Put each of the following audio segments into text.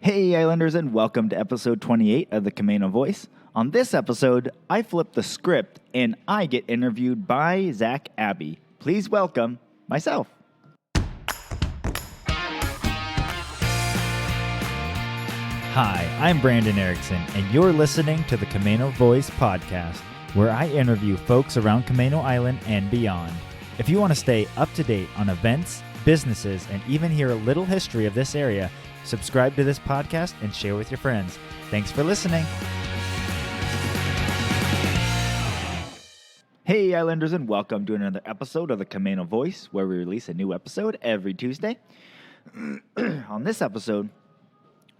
Hey Islanders, and welcome to episode 28 of the Camano Voice. On this episode, I flip the script and I get interviewed by Zach Abbey. Please welcome myself. Hi, I'm Brandon Ericson, and you're listening to the Camano Voice podcast, where I interview folks around Camano Island and beyond. If you want to stay up to date on events, businesses, and even hear a little history of this area, subscribe to this podcast and share with your friends. Thanks for listening. Hey Islanders, and welcome to another episode of the Camano Voice, where we release a new episode every Tuesday. On this episode,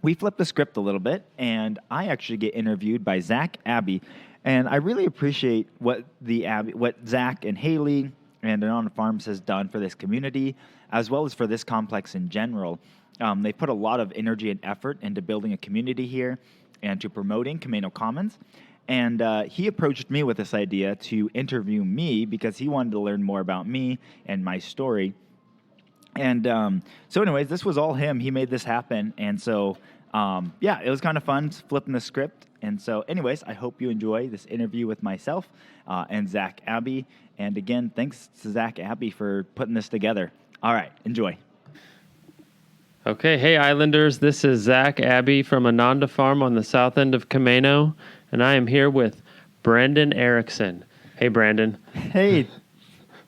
we flip the script a little bit, and I actually get interviewed by Zach Abbey, and I really appreciate what Zach and Haley and On Farms has done for this community, as well as for this complex in general. They put a lot of energy and effort into building a community here and to promoting Camano Commons. And he approached me with this idea to interview me because he wanted to learn more about me and my story. And so anyways, this was all him. He made this happen. And so, it was kind of fun flipping the script. And so anyways, I hope you enjoy this interview with myself and Zach Abbey. And again, thanks to Zach Abbey for putting this together. All right, enjoy. Okay, hey Islanders, this is Zach Abbey from Ananda Farm on the south end of Camano, and I am here with Brandon Ericson. Hey Brandon. Hey.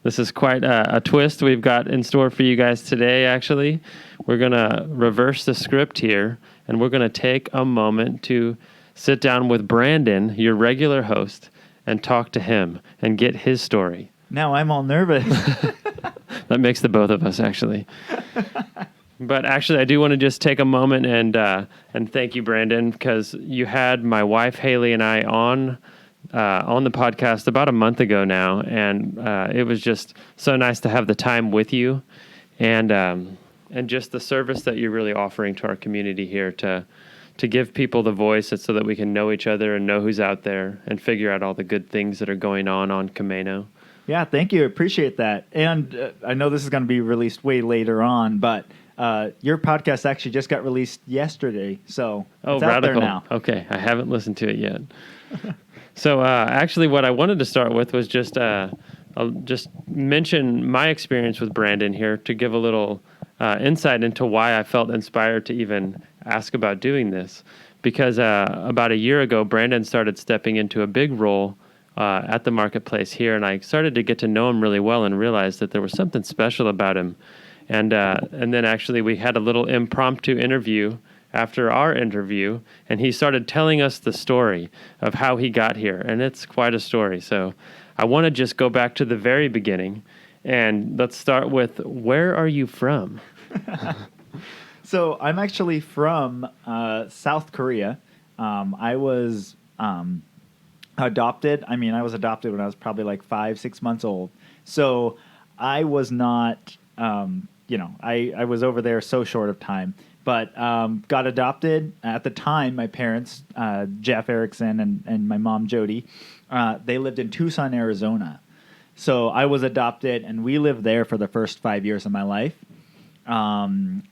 This is quite a twist we've got in store for you guys today, actually. We're going to reverse the script here, and we're going to take a moment to sit down with Brandon, your regular host, and talk to him and get his story. Now I'm all nervous. That makes the both of us, actually. But actually, I do want to just take a moment and thank you, Brandon, because you had my wife Haley and I on the podcast about a month ago now, and it was just so nice to have the time with you, and just the service that you're really offering to our community here to give people the voice, so that we can know each other and know who's out there and figure out all the good things that are going on Camano. Yeah, thank you. Appreciate that. And I know this is going to be released way later on, but your podcast actually just got released yesterday, so it's out there now. Okay, I haven't listened to it yet. So actually what I wanted to start with was just mention my experience with Brandon here to give a little insight into why I felt inspired to even ask about doing this. Because about a year ago, Brandon started stepping into a big role at the marketplace here, and I started to get to know him really well and realized that there was something special about him. And then actually we had a little impromptu interview after our interview, and he started telling us the story of how he got here, and it's quite a story. So I want to just go back to the very beginning, and let's start with, where are you from? So I'm actually from South Korea. I was adopted. I was adopted when I was probably like 5-6 months old. So I was not, I was over there so short of time. But got adopted at the time. My parents, Jeff Ericson and my mom, Jody, they lived in Tucson, Arizona. So I was adopted, and we lived there for the first 5 years of my life. And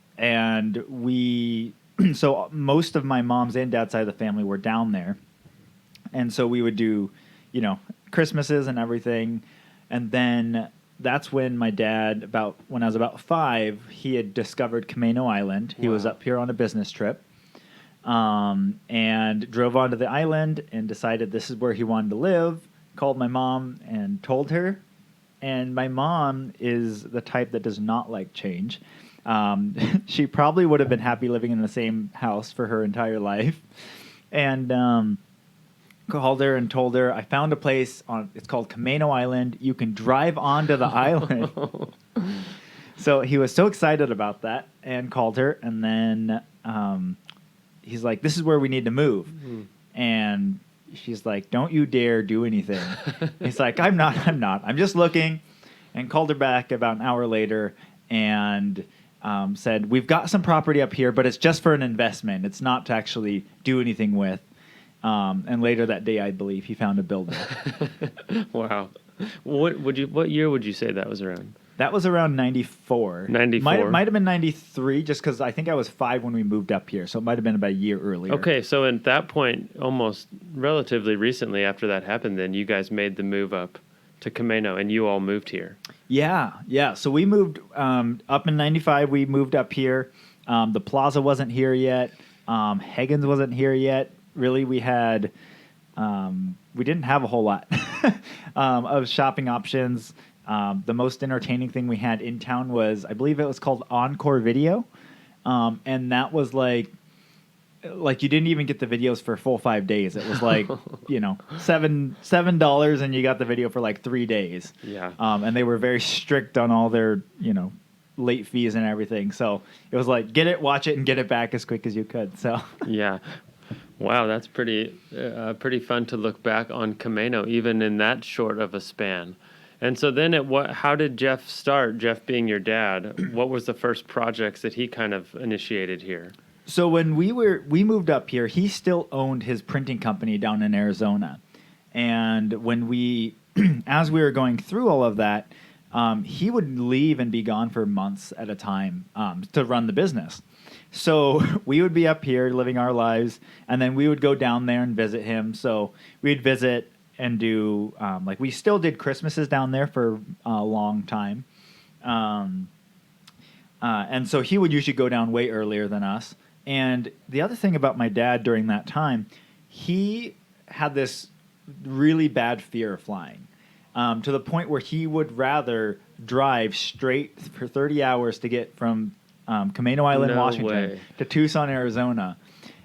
so most of my mom's and dad's side of the family were down there. And so we would do, Christmases and everything. And then that's when my dad, when I was about 5, he had discovered Camano Island. He was up here on a business trip, and drove onto the island and decided this is where he wanted to live. Called my mom and told her. And my mom is the type that does not like change. She probably would have been happy living in the same house for her entire life. And called her and told her, I found a place it's called Camano Island. You can drive onto the island. So he was so excited about that and called her. And then he's like, this is where we need to move. Mm-hmm. And she's like, don't you dare do anything. He's like, I'm not. I'm just looking. And called her back about an hour later and said, we've got some property up here, but it's just for an investment. It's not to actually do anything with. And later that day, I believe, he found a builder. Wow. What year would you say that was around? That was around 94. 94. Might have been 93, just because I think I was 5 when we moved up here, so it might have been about a year earlier. Okay, so at that point, almost relatively recently after that happened, then you guys made the move up to Camano, and you all moved here. Yeah. So we moved up in 95. We moved up here. The Plaza wasn't here yet. Higgins wasn't here yet. Really, we had... we didn't have a whole lot of shopping options. The most entertaining thing we had in town was, I believe it was called Encore Video. And that was like you didn't even get the videos for a full 5 days. It was like, $7 and you got the video for like 3 days. Yeah. And they were very strict on all their, late fees and everything. So it was like, get it, watch it, and get it back as quick as you could. So Yeah. Wow, that's pretty fun to look back on Camano, even in that short of a span. And so then how did Jeff start, Jeff being your dad? What was the first projects that he kind of initiated here? So when we moved up here, he still owned his printing company down in Arizona. And when as we were going through all of that, he would leave and be gone for months at a time to run the business. So we would be up here living our lives, and then we would go down there and visit him. So we'd visit and do, we still did Christmases down there for a long time. And so he would usually go down way earlier than us. And the other thing about my dad during that time, he had this really bad fear of flying, to the point where he would rather drive straight for 30 hours to get from Camano Island, No Washington, way. to Tucson, Arizona.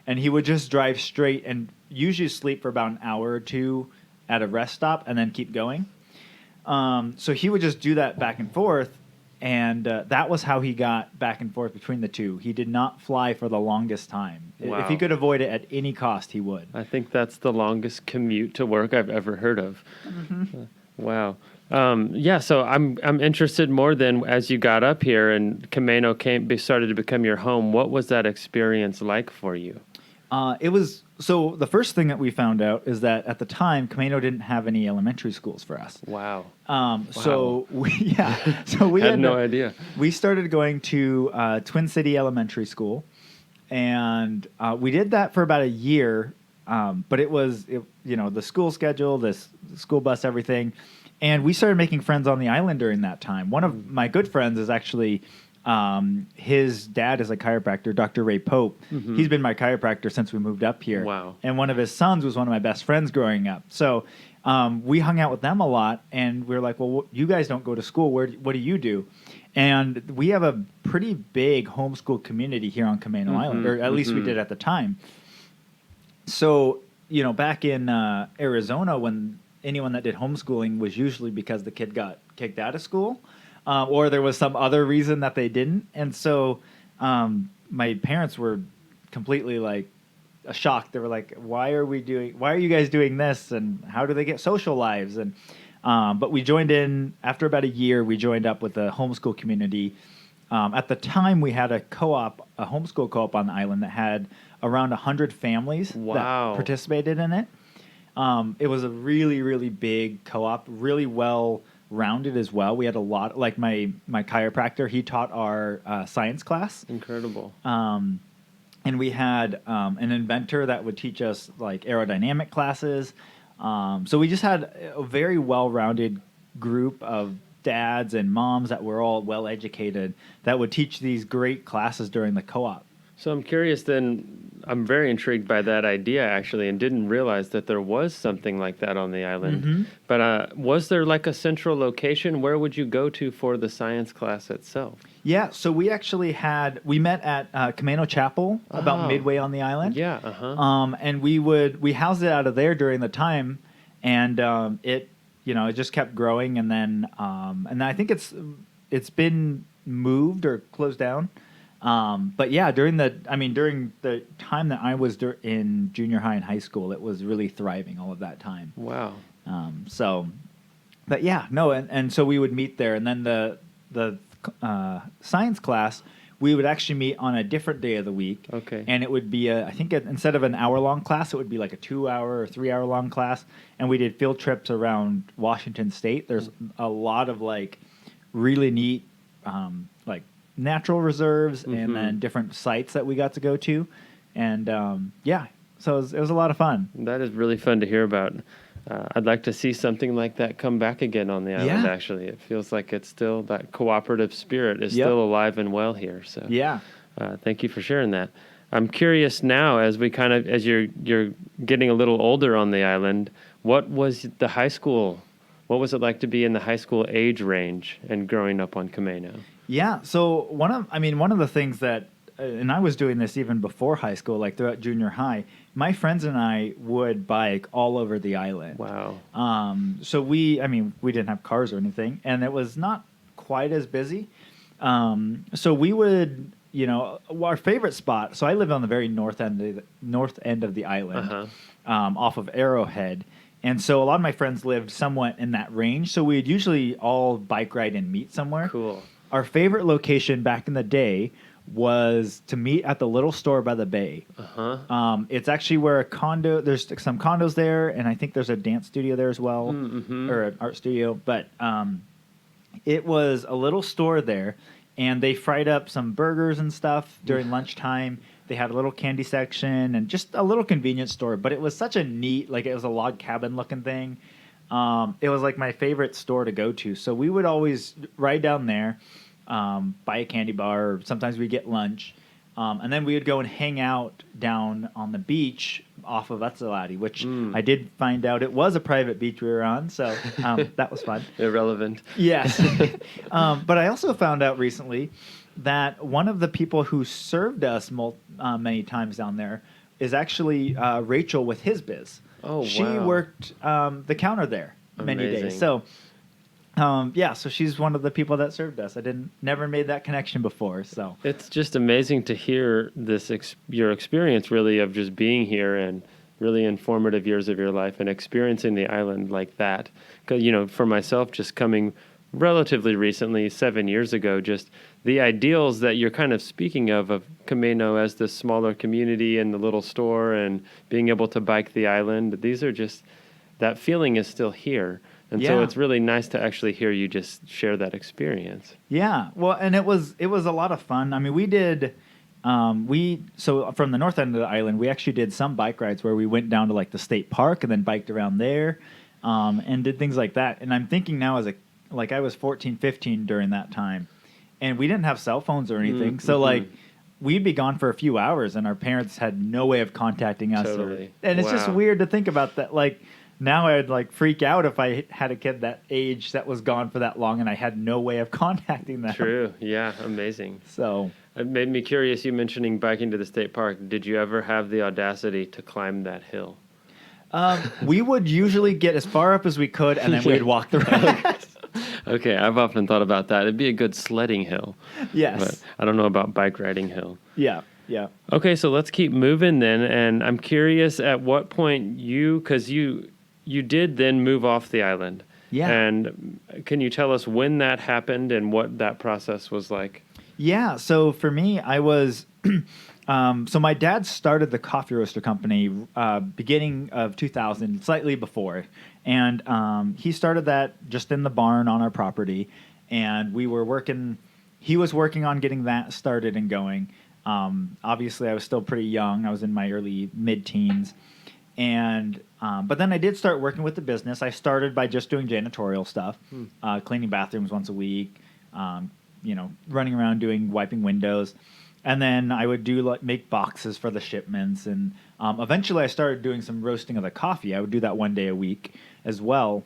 And he would just drive straight and usually sleep for about an hour or two at a rest stop and then keep going. So he would just do that back and forth. And that was how he got back and forth between the two. He did not fly for the longest time. Wow. If he could avoid it at any cost, he would. I think that's the longest commute to work I've ever heard of. Mm-hmm. Wow. So I'm interested more than as you got up here and Camano started to become your home. What was that experience like for you? So the first thing that we found out is that at the time, Camano didn't have any elementary schools for us. Wow. So we had no idea. We started going to Twin City Elementary School, and we did that for about a year. But it was the school schedule, the school bus, everything. And we started making friends on the island during that time. One of my good friends is actually, his dad is a chiropractor, Dr. Ray Pope. Mm-hmm. He's been my chiropractor since we moved up here. Wow. And one of his sons was one of my best friends growing up. So we hung out with them a lot, and we were like, well, you guys don't go to school. What do you do? And we have a pretty big homeschool community here on Camano Island, or at least we did at the time. So, back in Arizona, when anyone that did homeschooling was usually because the kid got kicked out of school, or there was some other reason that they didn't. And so my parents were completely shocked. They were like, why are you guys doing this? And how do they get social lives? And but we joined in after about a year. We joined up with the homeschool community. At the time, we had a homeschool co-op on the island that had around 100 families that participated in it. It was a really, really big co-op, really well-rounded as well. We had a lot, like my chiropractor, he taught our science class. Incredible. And we had an inventor that would teach us aerodynamic classes. So we just had a very well-rounded group of dads and moms that were all well-educated that would teach these great classes during the co-op. So I'm curious then, I'm very intrigued by that idea actually, and didn't realize that there was something like that on the island. Mm-hmm. But was there a central location? Where would you go to for the science class itself? Yeah, so we actually we met at Camano Chapel about midway on the island. Yeah, and we housed it out of there during the time, and it just kept growing, and then I think it's been moved or closed down. But yeah, during the time that I was in junior high and high school, it was really thriving all of that time. Wow. But yeah, no, and so we would meet there, and then the science class, we would actually meet on a different day of the week. Okay. And it would be instead of an hour-long class, it would be like a 2-hour or 3-hour-long class, and we did field trips around Washington State. There's a lot of really neat, like natural reserves and then different sites that we got to go to. And so it was a lot of fun. That is really fun to hear about. I'd like to see something like that come back again on the island, actually. It feels like it's still, that cooperative spirit is still alive and well here. So thank you for sharing that. I'm curious now, as you're getting a little older on the island, what was the high school? What was it like to be in the high school age range and growing up on Camano? Yeah, so one of the things that, and I was doing this even before high school, like throughout junior high, my friends and I would bike all over the island. Wow. So we didn't have cars or anything, and it was not quite as busy. So we would, our favorite spot. So I live on the very north end of the island, off of Arrowhead. And so a lot of my friends lived somewhat in that range. So we'd usually all bike ride and meet somewhere. Cool. Our favorite location back in the day was to meet at the little store by the bay. It's actually where there's some condos there, and I think there's a dance studio there as well, or an art studio. But it was a little store there, and they fried up some burgers and stuff during lunchtime. They had a little candy section and just a little convenience store. But it was such a neat, it was a log cabin looking thing. It was like my favorite store to go to. So we would always ride down there, buy a candy bar, or sometimes we'd get lunch. And then we would go and hang out down on the beach off of Etzelati, which I did find out it was a private beach we were on. So that was fun. Irrelevant. Yes. But I also found out recently that one of the people who served us many times down there is actually Rachel with His Biz. Oh, she wow. worked the counter there many Amazing. days. So, so she's one of the people that served us. I never made that connection before. So it's just amazing to hear your experience, really, of just being here and really informative years of your life and experiencing the island like that. Because, for myself, just coming relatively recently, 7 years ago, just the ideals that you're kind of speaking of Camano as this smaller community and the little store and being able to bike the island, these are just, that feeling is still here. And so it's really nice to actually hear you just share that experience. Yeah. Well, and it was a lot of fun. I mean, we did, so from the north end of the island, we actually did some bike rides where we went down to the state park and then biked around there, and did things like that. And I'm thinking now I was 14, 15 during that time, and we didn't have cell phones or anything. So we'd be gone for a few hours and our parents had no way of contacting us. Totally. And it's just weird to think about that. Now I'd freak out if I had a kid that age that was gone for that long and I had no way of contacting them. True. Yeah. Amazing. So it made me curious, you mentioning biking to the state park. Did you ever have the audacity to climb that hill? We would usually get as far up as we could and then we'd walk the rest. Okay, I've often thought about that. It'd be a good sledding hill. Yes. But I don't know about bike riding hill. Yeah. Okay, so let's keep moving then. And I'm curious at what point because you did then move off the island. Yeah. And can you tell us when that happened and what that process was like? Yeah, so for me, I was... so my dad started the coffee roaster company beginning of 2000, slightly before. And he started that just in the barn on our property. And he was working on getting that started and going. Obviously, I was still pretty young. I was in my early mid-teens. And but then I did start working with the business. I started by just doing janitorial stuff, cleaning bathrooms once a week, running around wiping windows. And then I would make boxes for the shipments. And eventually I started doing some roasting of the coffee. I would do that one day a week as well.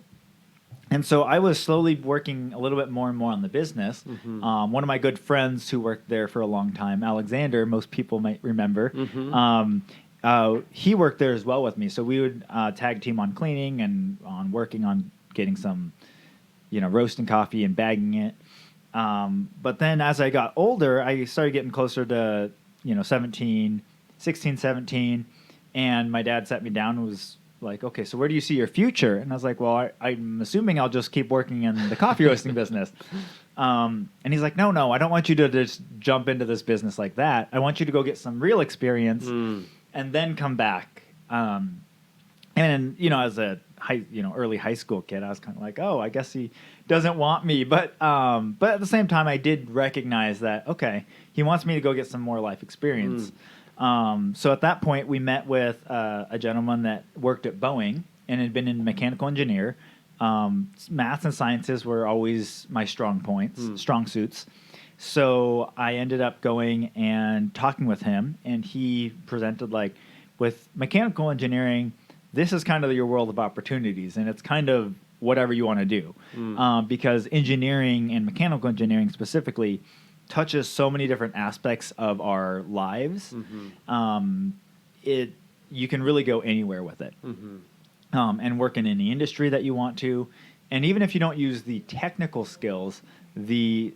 And so I was slowly working a little bit more and more on the business. One of my good friends who worked there for a long time, Alexander, most people might remember, he worked there as well with me. So we would tag team on cleaning and on working on getting some, roasting coffee and bagging it. But then as I got older, I started getting closer to, 16, 17. And my dad sat me down and was like, okay, so where do you see your future? And I was like, well, I'm assuming I'll just keep working in the coffee roasting business. And he's like, no, I don't want you to just jump into this business like that. I want you to go get some real experience and then come back. And, as a early high school kid, I was kind of like, oh, I guess he doesn't want me. But at the same time, I did recognize that, okay, he wants me to go get some more life experience. So at that point, we met with a gentleman that worked at Boeing and had been in mechanical engineer. Maths and sciences were always my strong suits. So I ended up going and talking with him, and he presented, like, with mechanical engineering, this is kind of your world of opportunities, and it's kind of whatever you want to do. Because engineering and mechanical engineering specifically touches so many different aspects of our lives. You can really go anywhere with it. And work in any industry that you want to. And even if you don't use the technical skills, the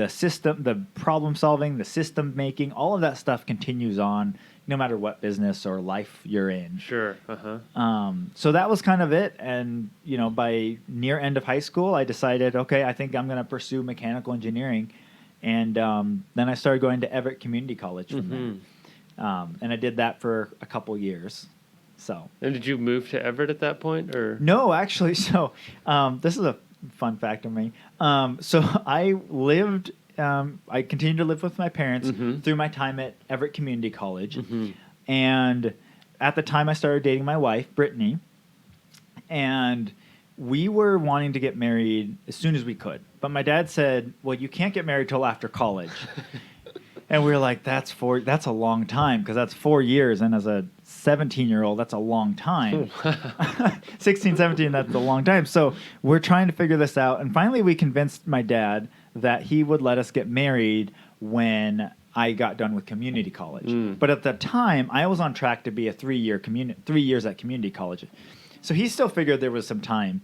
system, the problem solving, the system making, all of that stuff continues on no matter what business or life you're in. Sure. So that was kind of it. And, by near end of high school, I decided, okay, I think I'm going to pursue mechanical engineering. And then I started going to Everett Community College from there. And I did that for a couple years. So. And did you move to Everett at that point, or? No, actually. So this is a fun fact of me. So I continued to live with my parents through my time at Everett Community College. And at the time I started dating my wife, Brittany, and we were wanting to get married as soon as we could. But my dad said, well, you can't get married till after college. And we were like, that's a long time, because that's 4 years. And as a 17-year-old, that's a long time. 16, 17, that's a long time. So we're trying to figure this out. And finally, we convinced my dad that he would let us get married when I got done with community college. But at the time, I was on track to be a 3 years at community college. So he still figured there was some time.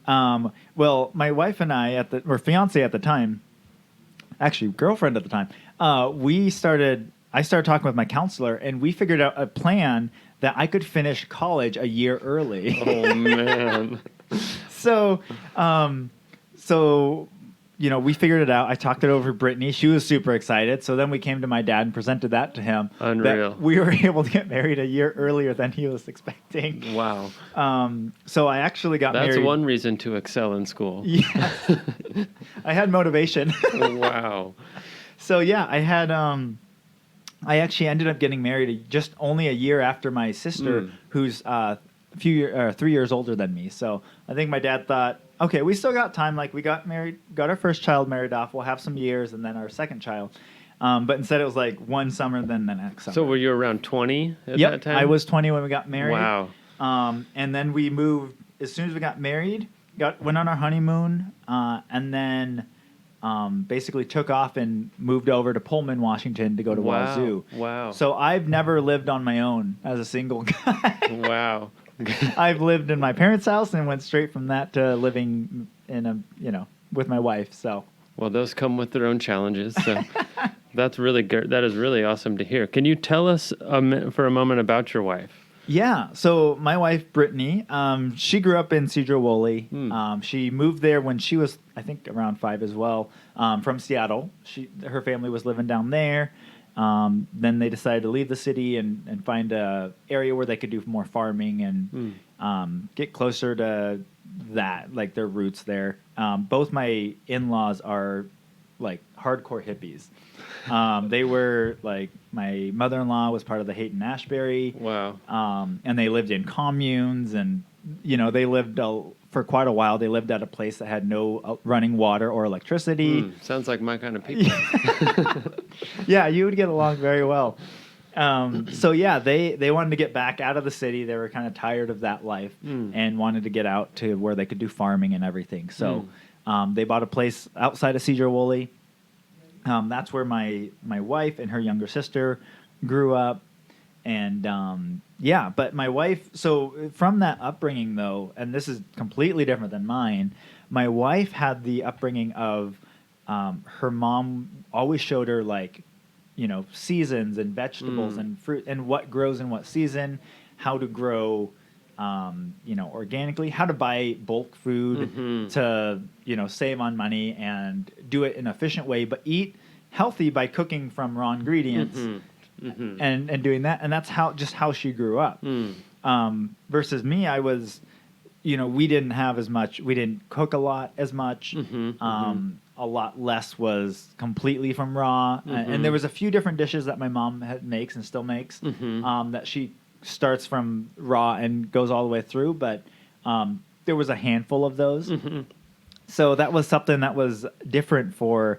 Well, my wife and I, or fiance at the time, actually girlfriend at the time, I started talking with my counselor, and we figured out a plan that I could finish college a year early. Oh, man. So, we figured it out. I talked it over to Brittany. She was super excited. So then we came to my dad and presented that to him. Unreal. That we were able to get married a year earlier than he was expecting. Wow. So I actually got married. That's one reason to excel in school. Yes. I had motivation. Wow. So yeah, I actually ended up getting married just only a year after my sister, who's 3 years older than me. So I think my dad thought, okay, we still got time. Like, we got married, got our first child married off. We'll have some years, and then our second child. But instead, it was like one summer, then the next summer. So were you around 20 at that time? I was 20 when we got married. Wow. And then we moved as soon as we got married. Went on our honeymoon, and then basically took off and moved over to Pullman, Washington to go to Wazoo. Wow. So I've never lived on my own as a single guy. Wow. I've lived in my parents' house and went straight from that to living in with my wife. So. Well, those come with their own challenges. So that's really good. That is really awesome to hear. Can you tell us for a moment about your wife? Yeah. So my wife, Brittany, she grew up in Sedro-Woolley. She moved there when she was, I think, around 5 as well, from Seattle. Her family was living down there. Then they decided to leave the city and find a area where they could do more farming and get closer to that, like their roots there. Both my in-laws are like hardcore hippies. They were like, my mother-in-law was part of the Haight and Ashbury. Wow. And they lived in communes, and they lived for quite a while. They lived at a place that had no running water or electricity. Sounds like my kind of people. Yeah, you would get along very well. So yeah, they wanted to get back out of the city. They were kind of tired of that life and wanted to get out to where they could do farming and everything. So they bought a place outside of Sedro-Woolley. That's where my wife and her younger sister grew up. And but my wife, so from that upbringing though, and this is completely different than mine, my wife had the upbringing of her mom always showed her like, seasons and vegetables and fruit and what grows in what season, how to grow, organically, how to buy bulk food to, save on money and do it in an efficient way, but eat healthy by cooking from raw ingredients and doing that. And that's how she grew up. Versus me, I was, we didn't have as much. We didn't cook a lot as much. A lot less was completely from raw, and there was a few different dishes that my mom makes and still makes that she starts from raw and goes all the way through. But there was a handful of those, so that was something that was different for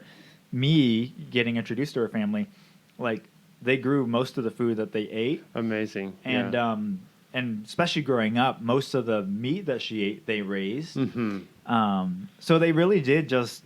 me getting introduced to her family. Like they grew most of the food that they ate. Amazing, and and especially growing up, most of the meat that she ate, they raised. So they really did just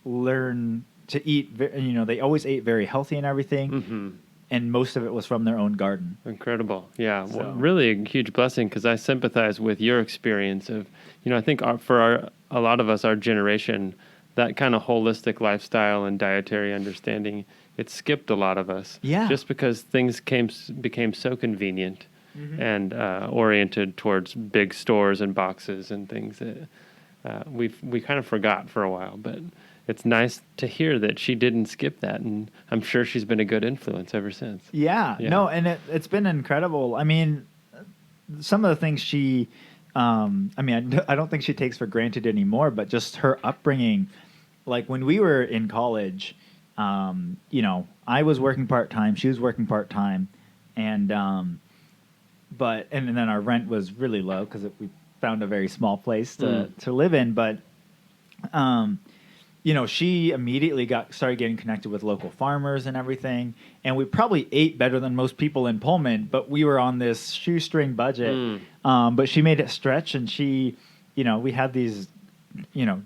learn to eat. They always ate very healthy and everything, and most of it was from their own garden. Incredible, yeah. So. Well, really a huge blessing because I sympathize with your experience of, I think for a lot of us, our generation, that kind of holistic lifestyle and dietary understanding, it skipped a lot of us. Yeah. Just because things became so convenient and oriented towards big stores and boxes and things that we kind of forgot for a while. But it's nice to hear that she didn't skip that, and I'm sure she's been a good influence ever since. Yeah. No, and it's been incredible. I mean, some of the things she, I don't think she takes for granted anymore, but just her upbringing. Like when we were in college, I was working part-time, she was working part-time, and then our rent was really low because we found a very small place to live in. But, she immediately started getting connected with local farmers and everything. And we probably ate better than most people in Pullman, but we were on this shoestring budget. But she made it stretch, and she, we had these,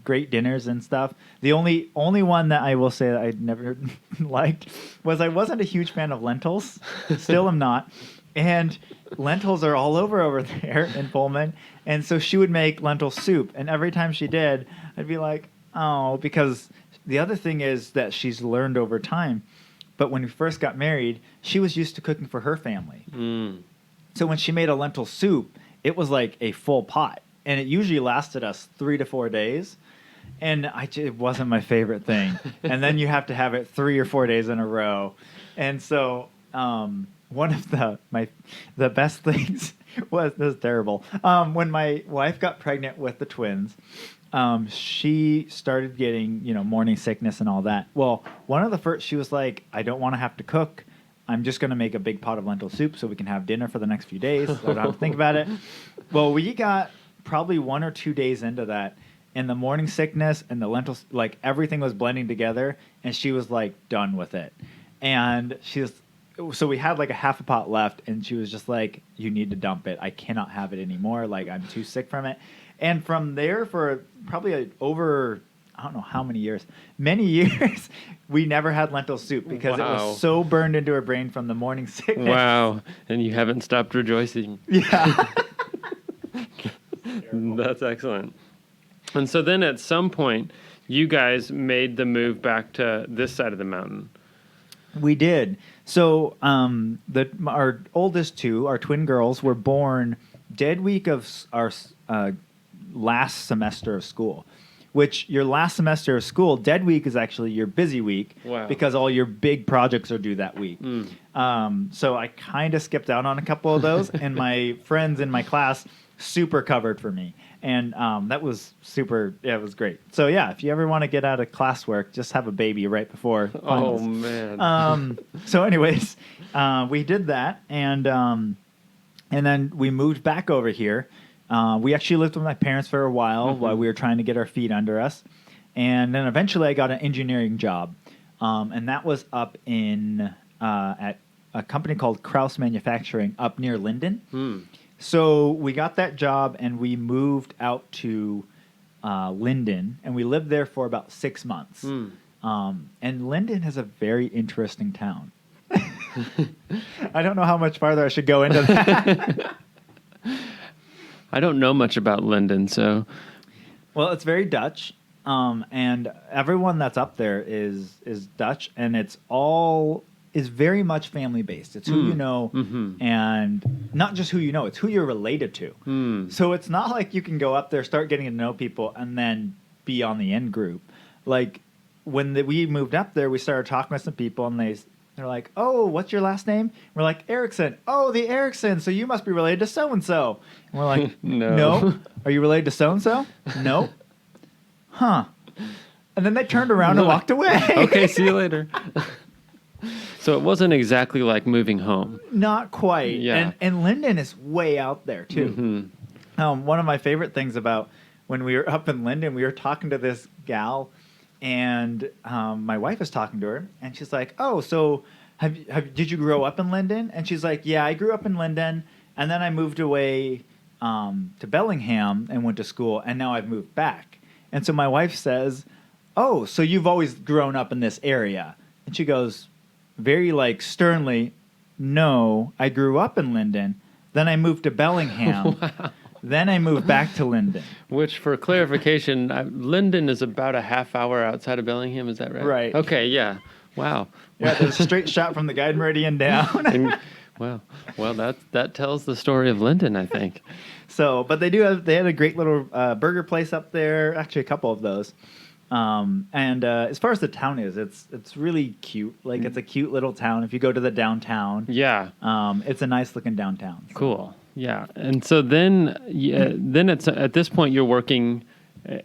great dinners and stuff. The only one that I will say that I never liked was I wasn't a huge fan of lentils. Still am not. And lentils are all over there in Pullman. And so she would make lentil soup. And every time she did, I'd be like, oh, because the other thing is that she's learned over time. But when we first got married, she was used to cooking for her family. So when she made a lentil soup, it was like a full pot. And it usually lasted us 3 to 4 days. And it wasn't my favorite thing. And then you have to have it 3 or 4 days in a row. And so one of the best things was, this is terrible, when my wife got pregnant with the twins, she started getting, morning sickness and all that. Well, one of the first, she was like, I don't want to have to cook. I'm just going to make a big pot of lentil soup so we can have dinner for the next few days. So I don't have to think about it. Well, we got probably 1 or 2 days into that, and the morning sickness and the lentils, like everything was blending together, and she was like done with it. And so we had like a half a pot left, and she was just like, you need to dump it. I cannot have it anymore. Like, I'm too sick from it. And from there, for probably over, I don't know how many years, we never had lentil soup because it was so burned into her brain from the morning sickness. Wow. And you haven't stopped rejoicing. Yeah. That's excellent. And so then at some point, you guys made the move back to this side of the mountain. We did. So our oldest two, our twin girls, were born dead week of our last semester of school, which your last semester of school, dead week is actually your busy week. Wow. Because all your big projects are due that week. So I kind of skipped out on a couple of those, and my friends in my class super covered for me. And that was super, it was great. So yeah, if you ever want to get out of classwork, just have a baby right before finals. Oh, man. So anyways, we did that, and then we moved back over here. We actually lived with my parents for a while we were trying to get our feet under us. And then eventually I got an engineering job. And that was up at a company called Krause Manufacturing up near Linden. So we got that job, and we moved out to Linden, and we lived there for about 6 months. And Linden is a very interesting town. I don't know how much farther I should go into that. I don't know much about Linden, so... Well, it's very Dutch, and everyone that's up there is Dutch, and it's very much family-based. It's who you know, and not just who you know, it's who you're related to. So it's not like you can go up there, start getting to know people, and then be on the in group. Like, when we moved up there, we started talking with some people, and They're like, oh, what's your last name? We're like, Ericson. Oh, the Ericson. So you must be related to so-and-so. And we're like, No. no. Are you related to so-and-so? No. Huh. And then they turned around and walked away. Okay, see you later. So it wasn't exactly like moving home. Not quite. Yeah. And Linden is way out there, too. One of my favorite things about when we were up in Linden, we were talking to this gal, and my wife was talking to her, and she's like, oh, so did you grow up in Linden? And she's like, yeah, I grew up in Linden, and then I moved away to Bellingham and went to school, and now I've moved back. And so my wife says, oh, so you've always grown up in this area? And she goes, very like sternly, no, I grew up in Linden, then I moved to Bellingham, Wow. then I moved back to Linden. Which, for clarification, Linden is about a half hour outside of Bellingham. Is that right? Right. Okay. Yeah. Wow. Yeah, there's a straight shot from the Guide Meridian down. Wow. Well, that tells the story of Linden, I think. So, but they had a great little burger place up there. Actually, a couple of those. And as far as the town is, it's really cute. Like it's a cute little town. If you go to the downtown, Yeah. it's a nice looking downtown. So. Cool. Yeah. And so then it's at this point you're working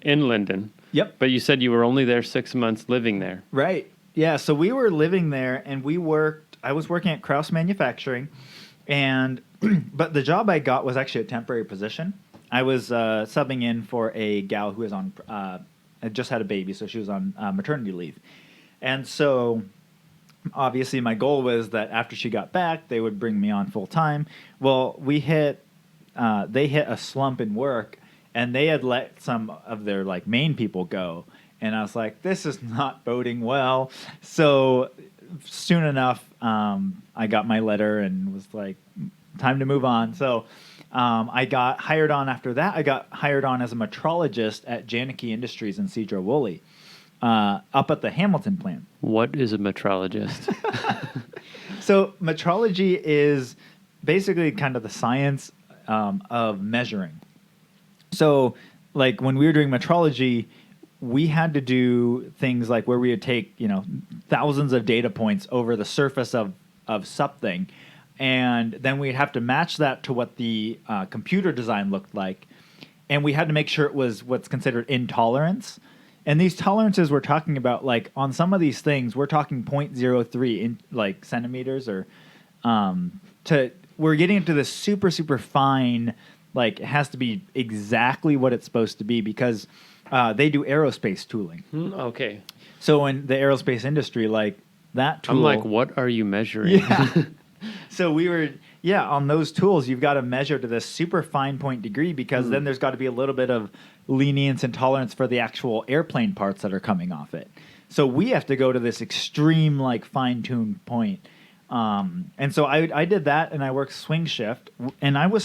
in Linden. Yep. But you said you were only there 6 months living there. Right. Yeah. So we were living there, and I was working at Krause Manufacturing, and but the job I got was actually a temporary position. I was subbing in for a gal who was on. Had just had a baby, so she was on maternity leave. And so, obviously, my goal was that after she got back, they would bring me on full time. Well, they hit a slump in work, and they had let some of their like main people go. And I was like, this is not boding well. So soon enough, I got my letter and was like, time to move on. So I got hired on after that. I got hired on as a metrologist at Janicki Industries in Cedro-Woolley, up at the Hamilton plant. What is a metrologist? So metrology is basically kind of the science of measuring. So like when we were doing metrology, we had to do things like where we would take, thousands of data points over the surface of something, and then we'd have to match that to what the computer design looked like. And we had to make sure it was what's considered intolerance. And these tolerances we're talking about, like on some of these things, we're talking 0.03 in like centimeters, or we're getting into this super, super fine, like it has to be exactly what it's supposed to be, because they do aerospace tooling. Okay. So in the aerospace industry, like that tool. I'm like, what are you measuring? Yeah. So we were, on those tools, you've got to measure to this super fine point degree, because then there's got to be a little bit of lenience and tolerance for the actual airplane parts that are coming off it. So we have to go to this extreme, like fine-tuned point. And so I did that, and I worked swing shift, and we were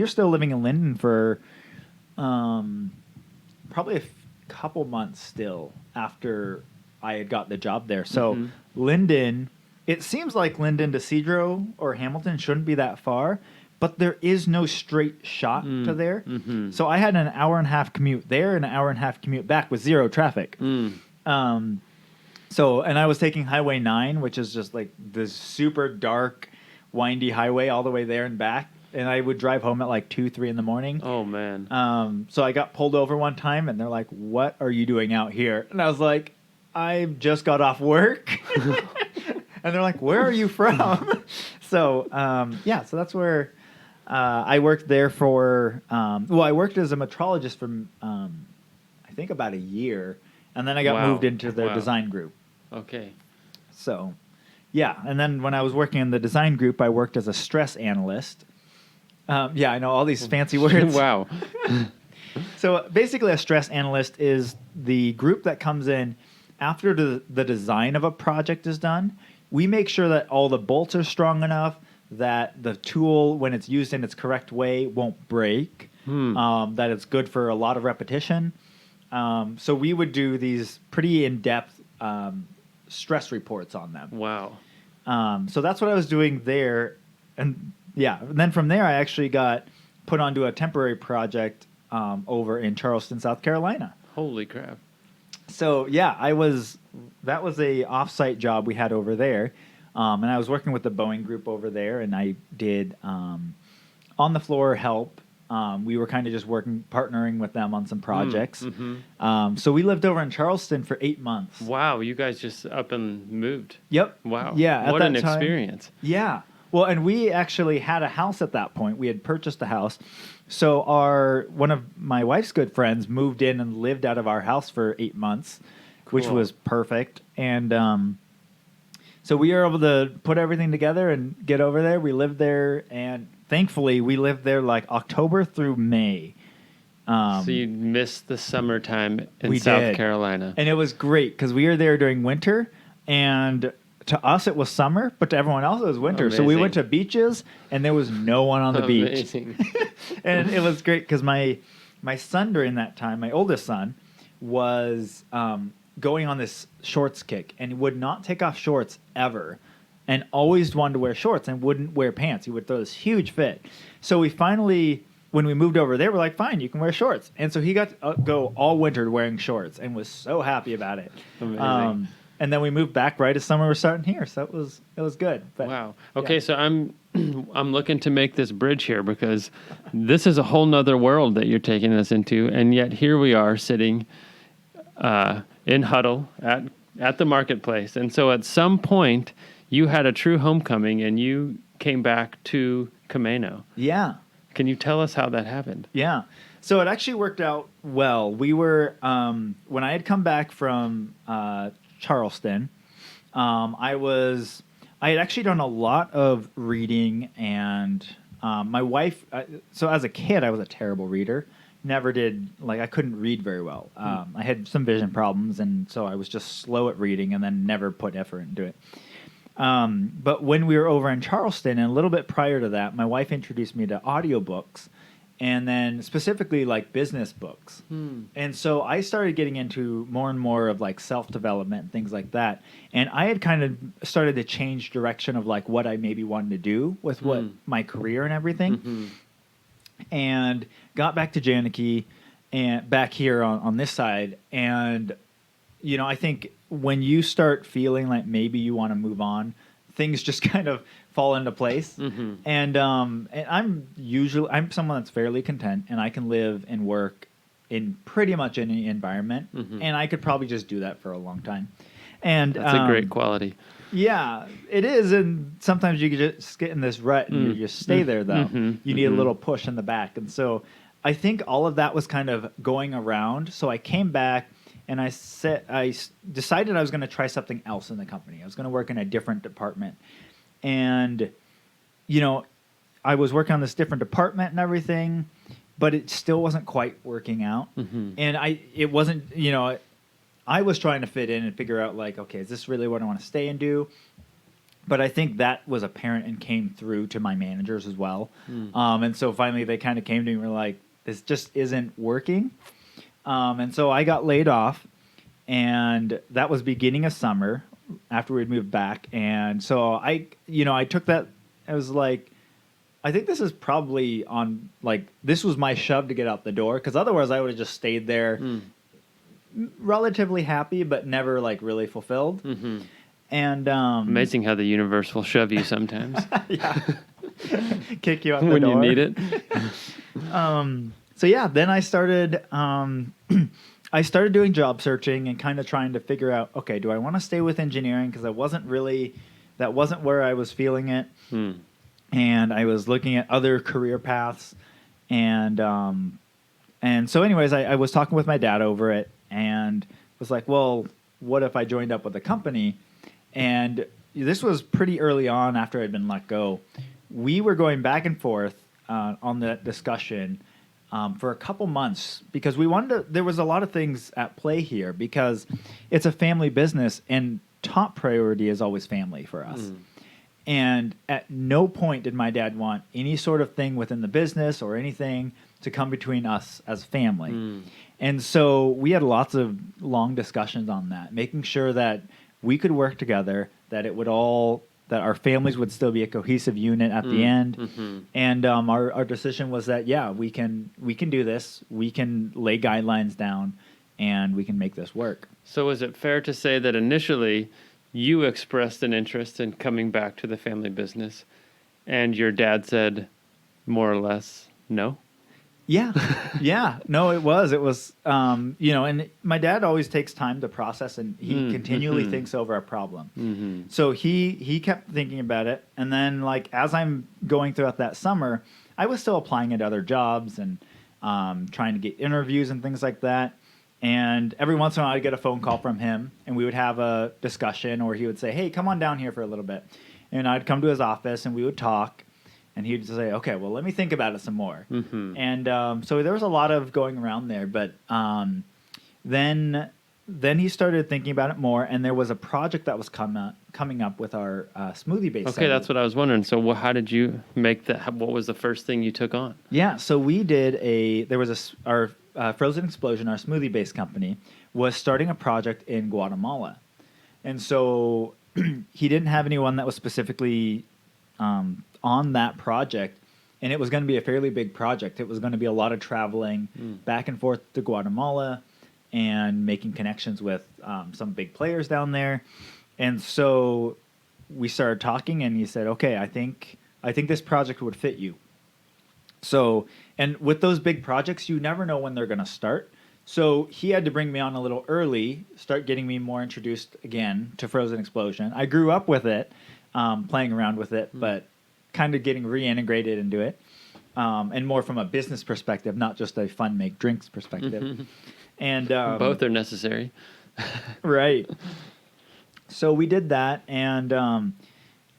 still living in Linden for probably a couple months still after I had got the job there. So Linden. It seems like Linden to Cedro or Hamilton shouldn't be that far, but there is no straight shot to there. Mm-hmm. So I had an hour and a half commute there and an hour and a half commute back with zero traffic. And I was taking Highway 9, which is just like this super dark, windy highway all the way there and back. And I would drive home at like 2, 3 in the morning. Oh, man. So I got pulled over one time, and they're like, what are you doing out here? And I was like, I just got off work. And they're like, where are you from? So that's where I worked there for, I worked as a metrologist for, I think about a year. And then I got moved into their design group. Okay. So, and then when I was working in the design group, I worked as a stress analyst. I know all these fancy words. Wow. So basically a stress analyst is the group that comes in after the design of a project is done. We make sure that all the bolts are strong enough, that the tool, when it's used in its correct way, won't break, that it's good for a lot of repetition. So we would do these pretty in-depth stress reports on them. Wow. So that's what I was doing there. And then from there I actually got put onto a temporary project over in Charleston, South Carolina. Holy crap. So that was a off-site job we had over there. And I was working with the Boeing group over there, and I did on the floor help. We were kind of just partnering with them on some projects. So we lived over in Charleston for 8 months. Wow, you guys just up and moved. Yep. Wow. Yeah. What an experience. Yeah. Well, and we actually had a house at that point. We had purchased a house. So one of my wife's good friends moved in and lived out of our house for 8 months, which was perfect. And so we were able to put everything together and get over there. We lived there, and thankfully, we lived there like October through May. So you missed the summertime in South Carolina. And it was great because we were there during winter, and to us it was summer, but to everyone else it was winter. Amazing. So we went to beaches, and there was no one on the beach. And it was great because my son during that time, my oldest son, was going on this shorts kick and would not take off shorts ever. And always wanted to wear shorts and wouldn't wear pants. He would throw this huge fit. So we finally, when we moved over there, we're like, fine, you can wear shorts. And so he got to go all winter wearing shorts and was so happy about it. Amazing. And then we moved back right as summer was starting here. So it was good. But, wow. Okay, yeah. So I'm looking to make this bridge here because this is a whole nother world that you're taking us into. And yet here we are sitting in huddle at the marketplace. And so at some point, you had a true homecoming, and you came back to Camano. Yeah. Can you tell us how that happened? Yeah. So it actually worked out well. We were, when I had come back from Charleston, I had actually done a lot of reading, and my wife, so as a kid, I was a terrible reader. Never did, I couldn't read very well. I had some vision problems, and so I was just slow at reading and then never put effort into it. But when we were over in Charleston, and a little bit prior to that, my wife introduced me to audiobooks, and then specifically business books. And so I started getting into more and more of self-development and things like that. And I had kind of started to change direction of what I maybe wanted to do with what my career and everything. And got back to Janeke and back here on this side. And, I think when you start feeling like maybe you want to move on, things just kind of fall into place. And I'm someone that's fairly content, and I can live and work in pretty much any environment. And I could probably just do that for a long time. And that's a great quality. Yeah, it is. And sometimes you can just get in this rut and you just stay there, though. You need a little push in the back. And so I think all of that was kind of going around. So I came back, and I decided I was going to try something else in the company. I was going to work in a different department. And, I was working on this different department and everything, but it still wasn't quite working out. And it wasn't, I was trying to fit in and figure out okay, is this really what I want to stay and do? But I think that was apparent and came through to my managers as well. And so finally they kind of came to me and were like, this just isn't working. And so I got laid off, and that was beginning of summer after we'd moved back. And so I took that. I was like, I think this is probably on this was my shove to get out the door, because otherwise I would have just stayed there relatively happy, but never really fulfilled. And amazing how the universe will shove you sometimes. Yeah. Kick you out the when door. You need it. So yeah, then I started doing job searching and kind of trying to figure out, okay, do I want to stay with engineering? Because that wasn't where I was feeling it. And I was looking at other career paths. And so anyways, I was talking with my dad over it, and was like, well, what if I joined up with a company? And this was pretty early on after I'd been let go. We were going back and forth on that discussion for a couple months, because there was a lot of things at play here, because it's a family business, and top priority is always family for us. And at no point did my dad want any sort of thing within the business or anything to come between us as family. And so we had lots of long discussions on that, making sure that we could work together, that that our families would still be a cohesive unit at the end. And our decision was that, yeah, we can do this. We can lay guidelines down, and we can make this work. So is it fair to say that initially you expressed an interest in coming back to the family business, and your dad said, more or less, no? Yeah. Yeah. No, it was. It was, and my dad always takes time to process, and he continually thinks over a problem. So he kept thinking about it. And then, like, as I'm going throughout that summer, I was still applying at other jobs and trying to get interviews and things like that. And every once in a while, I'd get a phone call from him, and we would have a discussion, or he would say, "Hey, come on down here for a little bit." And I'd come to his office, and we would talk. And he'd say, "Okay, well, let me think about it some more." And so there was a lot of going around there. But then he started thinking about it more, and there was a project that was coming up with our smoothie base. Okay, that's what I was wondering. So how did you make that? What was the first thing you took on? Yeah, so we did our Frozen Explosion, our smoothie base company, was starting a project in Guatemala. And so he didn't have anyone that was specifically on that project, and it was going to be a fairly big project. It was going to be a lot of traveling back and forth to Guatemala and making connections with some big players down there. And so we started talking, and he said, "Okay, I think this project would fit you." So, and with those big projects, you never know when they're going to start. So he had to bring me on a little early, start getting me more introduced again to Frozen Explosion. I grew up with it, playing around with it, but kind of getting reintegrated into it, and more from a business perspective, not just a fun make drinks perspective. And both are necessary. Right. So we did that, and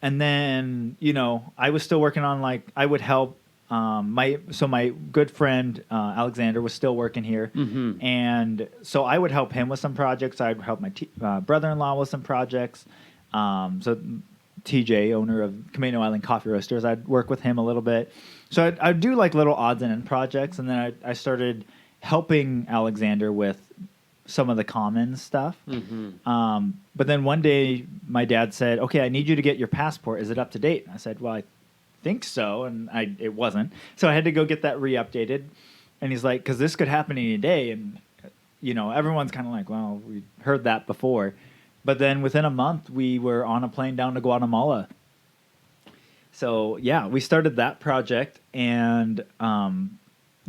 then I was still working on, like, I would help. My good friend Alexander was still working here, and so I would help him with some projects. I'd help my brother-in-law with some projects. So TJ, owner of Camano Island Coffee Roasters, I'd work with him a little bit. So I'd do like little odds and end projects, and then I started helping Alexander with some of the common stuff. But then one day my dad said, "Okay, I need you to get your passport. Is it up to date?" And I said, "Well, I think so," and it wasn't. So I had to go get that re-updated. And he's like, "Because this could happen any day," and everyone's kind of like, "Well, we heard that before." But then within a month, we were on a plane down to Guatemala. So yeah, we started that project, and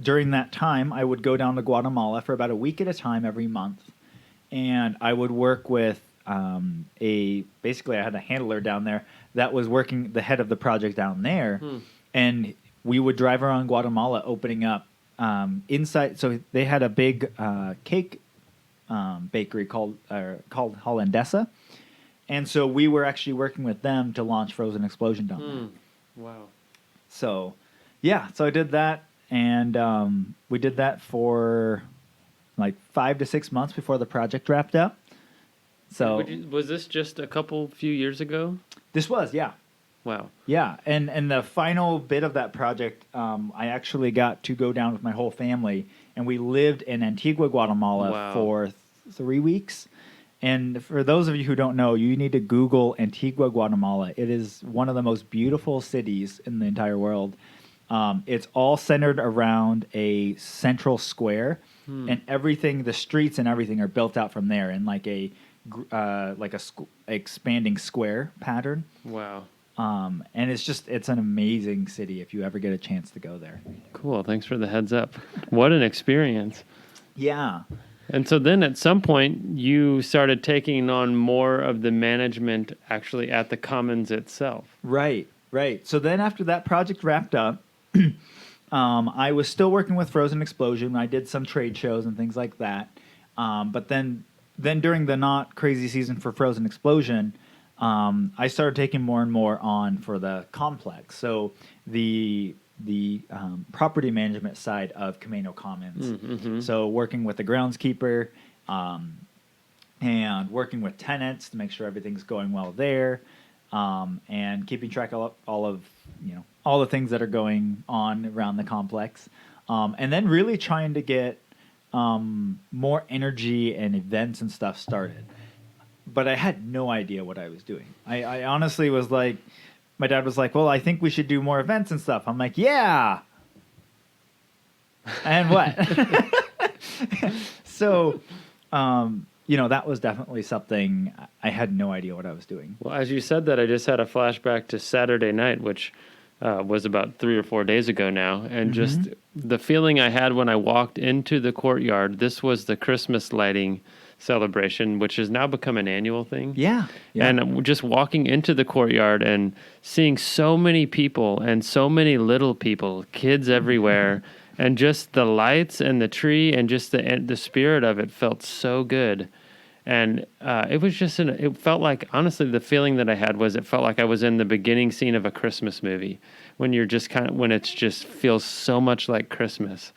during that time, I would go down to Guatemala for about a week at a time every month, and I would work with basically I had a handler down there that was working the head of the project down there, and we would drive around Guatemala opening up inside. So they had a big cake bakery called Hollandesa, and so we were actually working with them to launch Frozen Explosion down there. Wow. So yeah, so I did that, and we did that for like 5 to 6 months before the project wrapped up. So was this just a few years ago? This was, yeah. Wow. Yeah, and the final bit of that project, I actually got to go down with my whole family, and we lived in Antigua, Guatemala for 3 weeks. And for those of you who don't know, you need to Google Antigua, Guatemala. It is one of the most beautiful cities in the entire world. It's all centered around a central square, and everything, the streets and everything, are built out from there in like a expanding square pattern. Wow. And it's an amazing city if you ever get a chance to go there. Cool. Thanks for the heads up. What an experience. Yeah. And so then at some point you started taking on more of the management actually at the Commons itself. Right. So then after that project wrapped up, I was still working with Frozen Explosion. I did some trade shows and things like that. But then during the not crazy season for Frozen Explosion, I started taking more and more on for the complex. So the property management side of Camano Commons. So working with the groundskeeper, and working with tenants to make sure everything's going well there, and keeping track of all the things that are going on around the complex, and then really trying to get more energy and events and stuff started. But I had no idea what I was doing. I honestly was like, my dad was like, "Well, I think we should do more events and stuff." I'm like, "Yeah." And what? So, that was definitely something I had no idea what I was doing. Well, as you said that, I just had a flashback to Saturday night, which was about 3 or 4 days ago now, and just the feeling I had when I walked into the courtyard. This was the Christmas lighting celebration, which has now become an annual thing. Yeah. And just walking into the courtyard and seeing so many people and so many little people, kids everywhere, and just the lights and the tree and just the spirit of it felt so good. And it was just, it felt like, honestly, the feeling that I had was it felt like I was in the beginning scene of a Christmas movie when you're just when it's just feels so much like Christmas.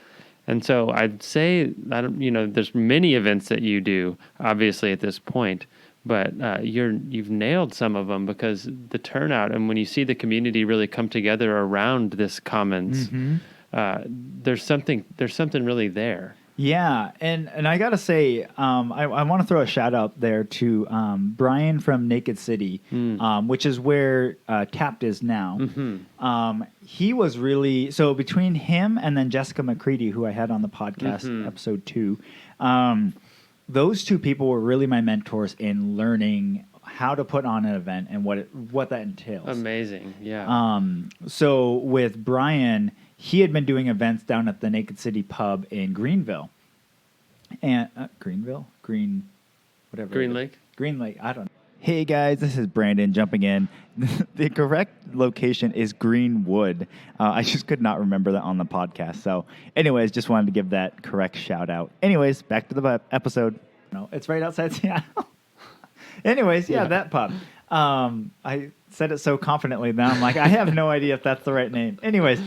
And so I'd say, there's many events that you do, obviously, at this point, but you've nailed some of them because the turnout and when you see the community really come together around this commons, there's something really there. Yeah, and I gotta say, I want to throw a shout out there to Brian from Naked City, which is where Tapped is now. He was really so between him and then Jessica McCready, who I had on the podcast episode 2. Those two people were really my mentors in learning how to put on an event and what that entails. Amazing, yeah. So with Brian, he had been doing events down at the Naked City pub in Greenville. And Green Lake, I don't know. Hey guys, this is Brandon jumping in. The correct location is Greenwood. I just could not remember that on the podcast. So anyways, just wanted to give that correct shout out. Anyways, back to the episode. No, it's right outside Seattle. Anyways, yeah, that pub. I said it so confidently now I'm like, I have no idea if that's the right name. Anyways,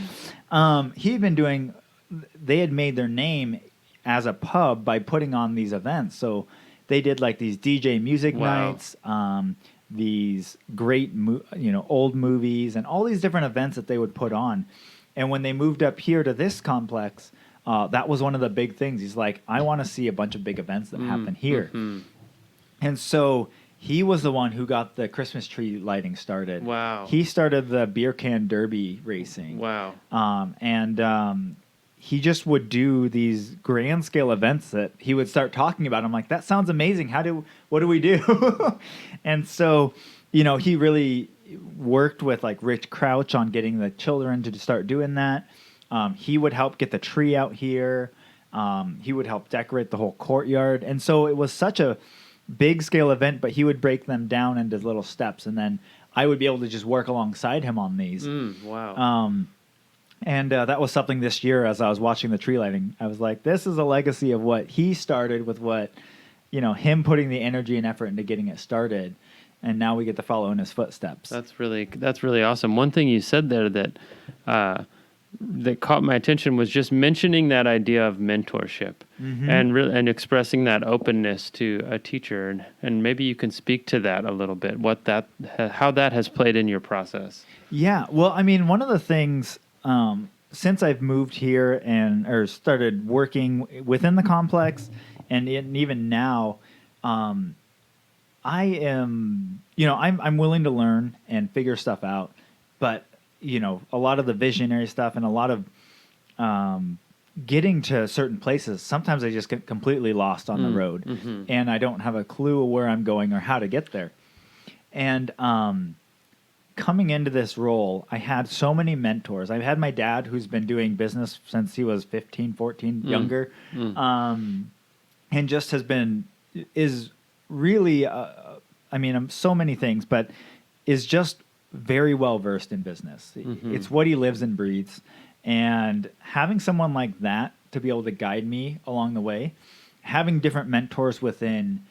they had made their name as a pub by putting on these events. So they did like these DJ music nights, these great, old movies and all these different events that they would put on. And when they moved up here to this complex, that was one of the big things. He's like, I want to see a bunch of big events that happen here. And so he was the one who got the Christmas tree lighting started. Wow. He started the beer can derby racing. Wow. He just would do these grand scale events that he would start talking about. I'm like, that sounds amazing. What do we do? And so, he really worked with like Rich Crouch on getting the children to start doing that. He would help get the tree out here. He would help decorate the whole courtyard. And so it was such a big scale event, but he would break them down into little steps. And then I would be able to just work alongside him on these. Wow. And that was something this year as I was watching the tree lighting. I was like, this is a legacy of what he started with what, him putting the energy and effort into getting it started. And now we get to follow in his footsteps. That's really awesome. One thing you said there that caught my attention was just mentioning that idea of mentorship and expressing that openness to a teacher. And maybe you can speak to that a little bit, how that has played in your process. Yeah. Well, I mean, one of the things... since I've moved here or started working within the complex, and even now, I am, I'm willing to learn and figure stuff out, but a lot of the visionary stuff and a lot of getting to certain places, sometimes I just get completely lost on the road, and I don't have a clue where I'm going or how to get there, and coming into this role, I had so many mentors. I've had my dad, who's been doing business since he was 15, 14, younger, and just is really, so many things, but is just very well versed in business. It's what he lives and breathes. And having someone like that to be able to guide me along the way, having different mentors within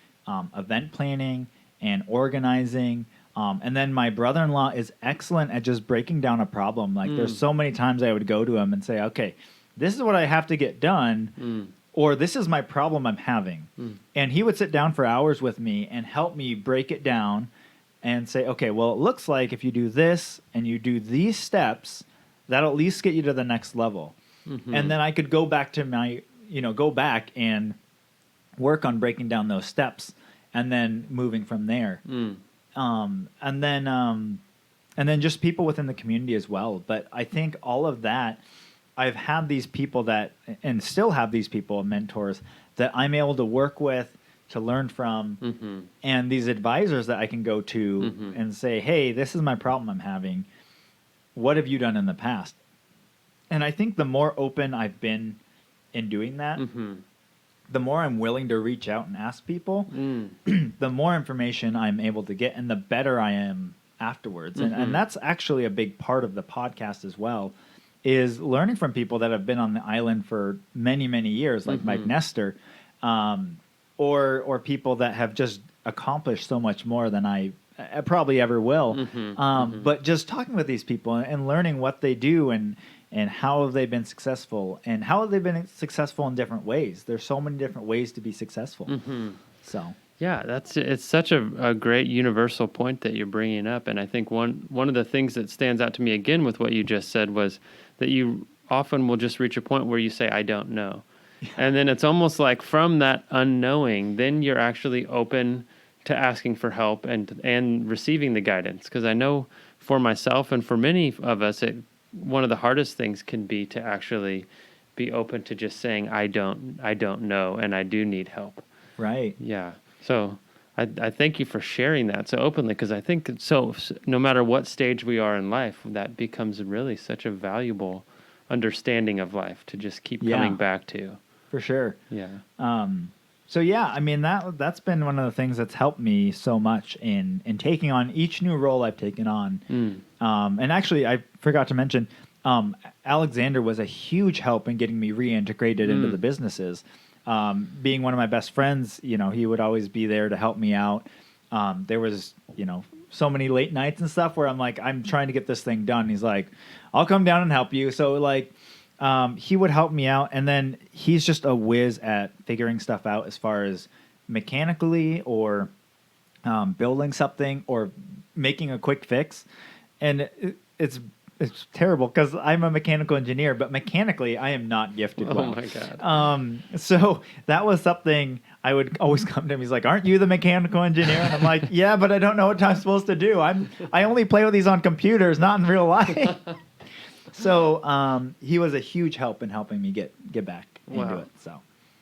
event planning and organizing. And then my brother-in-law is excellent at just breaking down a problem. Like there's so many times I would go to him and say, okay, this is what I have to get done, or this is my problem I'm having. And he would sit down for hours with me and help me break it down and say, okay, well, it looks like if you do this and you do these steps, that'll at least get you to the next level. And then I could go back to go back and work on breaking down those steps and then moving from there. And then just people within the community as well. But I think all of that, I've had these people and still have these people, mentors, that I'm able to work with to learn from, Mm-hmm. and these advisors that I can go to Mm-hmm. and say, hey, this is my problem I'm having. What have you done in the past? And I think the more open I've been in doing that, Mm-hmm. the more I'm willing to reach out and ask people, Mm. the more information I'm able to get and the better I am afterwards. Mm-hmm. And that's actually a big part of the podcast as well, is learning from people that have been on the island for many, many years, like Mike Mm-hmm. Nestor, or people that have just accomplished so much more than I probably ever will. Mm-hmm. Mm-hmm. But just talking with these people and learning what they do and how have they been successful and how have they been successful in different ways. There's so many different ways to be successful. Mm-hmm. So Yeah, it's such a great universal point that you're bringing up, and I think one of the things that stands out to me again with what you just said was that you often will just reach a point where you say, I don't know. And then it's almost like from that unknowing, then you're actually open to asking for help and receiving the guidance. Because I know for myself and for many of us, one of the hardest things can be to actually be open to just saying, I don't know, and I do need help. right. Yeah. So I thank you for sharing that so openly, because I think no matter what stage we are in life, that becomes really such a valuable understanding of life to just keep coming back to. For sure. Yeah. So yeah, I mean that's been one of the things that's helped me so much in taking on each new role I've taken on. And actually, I forgot to mention, Alexander was a huge help in getting me reintegrated into the businesses. Being one of my best friends, he would always be there to help me out. There was, so many late nights and stuff where I'm like, I'm trying to get this thing done. He's like, I'll come down and help you. So like, he would help me out, and then he's just a whiz at figuring stuff out as far as mechanically or building something or making a quick fix. And it's terrible because I'm a mechanical engineer, but mechanically I am not gifted well. Oh my God. So that was something I would always come to him. He's like, aren't you the mechanical engineer? And I'm like, yeah, but I don't know what I'm supposed to do. I only play with these on computers, not in real life. So he was a huge help in helping me get back into it. So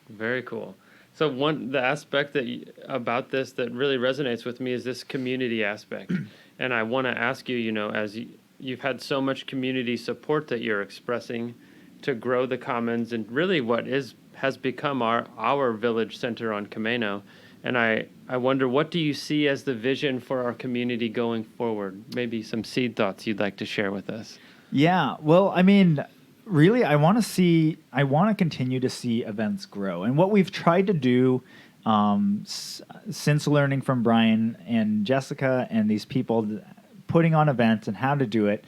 Very cool. So the aspect about this that really resonates with me is this community aspect. And I want to ask you, as you've had so much community support that you're expressing to grow the Commons and really what has become our village center on Camano. And I wonder, what do you see as the vision for our community going forward? Maybe some seed thoughts you'd like to share with us. Yeah, well, I mean, really, I want to continue to see events grow. And what we've tried to do since learning from Brian and Jessica and these people putting on events and how to do it,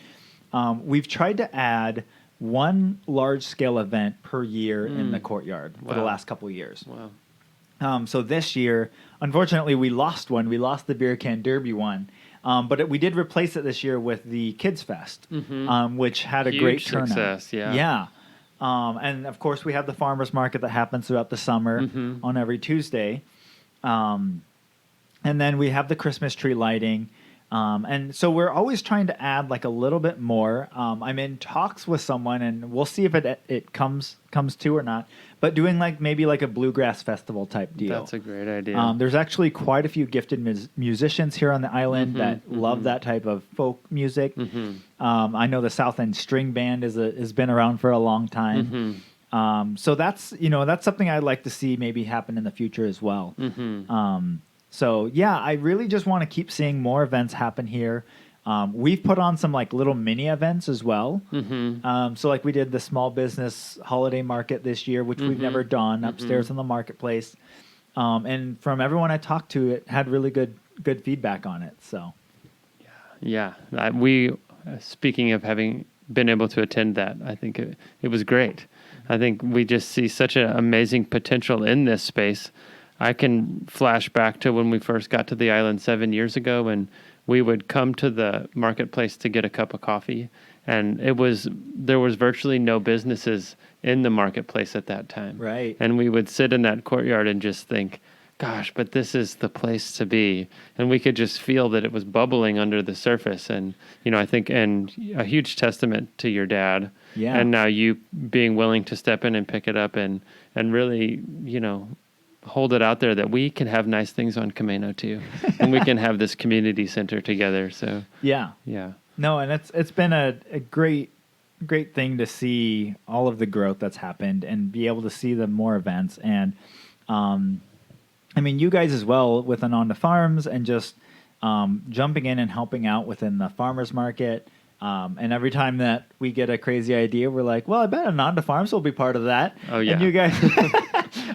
we've tried to add one large-scale event per year in the courtyard for the last couple of years. Wow. So this year, unfortunately, we lost one. We lost the Beer Can Derby one. But we did replace it this year with the Kids Fest, which had a great turnout. Success, yeah. Yeah. And, of course, we have the farmers market that happens throughout the summer on every Tuesday. And then we have the Christmas tree lighting. And so we're always trying to add like a little bit more. I'm in talks with someone, and we'll see if it comes to or not. But doing maybe like a bluegrass festival type deal. That's a great idea. There's actually quite a few gifted musicians here on the island that love that type of folk music. I know the South End String Band has been around for a long time. So that's something I'd like to see maybe happen in the future as well. So yeah, I really just want to keep seeing more events happen here. We've put on some little mini events as well. So we did the small business holiday market this year, which we've never done upstairs in the marketplace. And from everyone I talked to, it had really good feedback on it. So yeah, speaking of having been able to attend that, I think it was great. I think we just see such an amazing potential in this space. I can flash back to when we first got to the island 7 years ago, and we would come to the marketplace to get a cup of coffee, and there was virtually no businesses in the marketplace at that time. Right. And we would sit in that courtyard and just think, gosh, but this is the place to be. And we could just feel that it was bubbling under the surface. And, I think, and a huge testament to your dad. Yeah. And now you being willing to step in and pick it up and really, hold it out there that we can have nice things on Camano too, and we can have this community center together. So Yeah. yeah. No, and it's been a great thing to see all of the growth that's happened and be able to see the more events. And I mean, you guys as well with Ananda Farms and just jumping in and helping out within the farmers market. And every time that we get a crazy idea, we're like, well, I bet Ananda Farms will be part of that. Oh, yeah. And you guys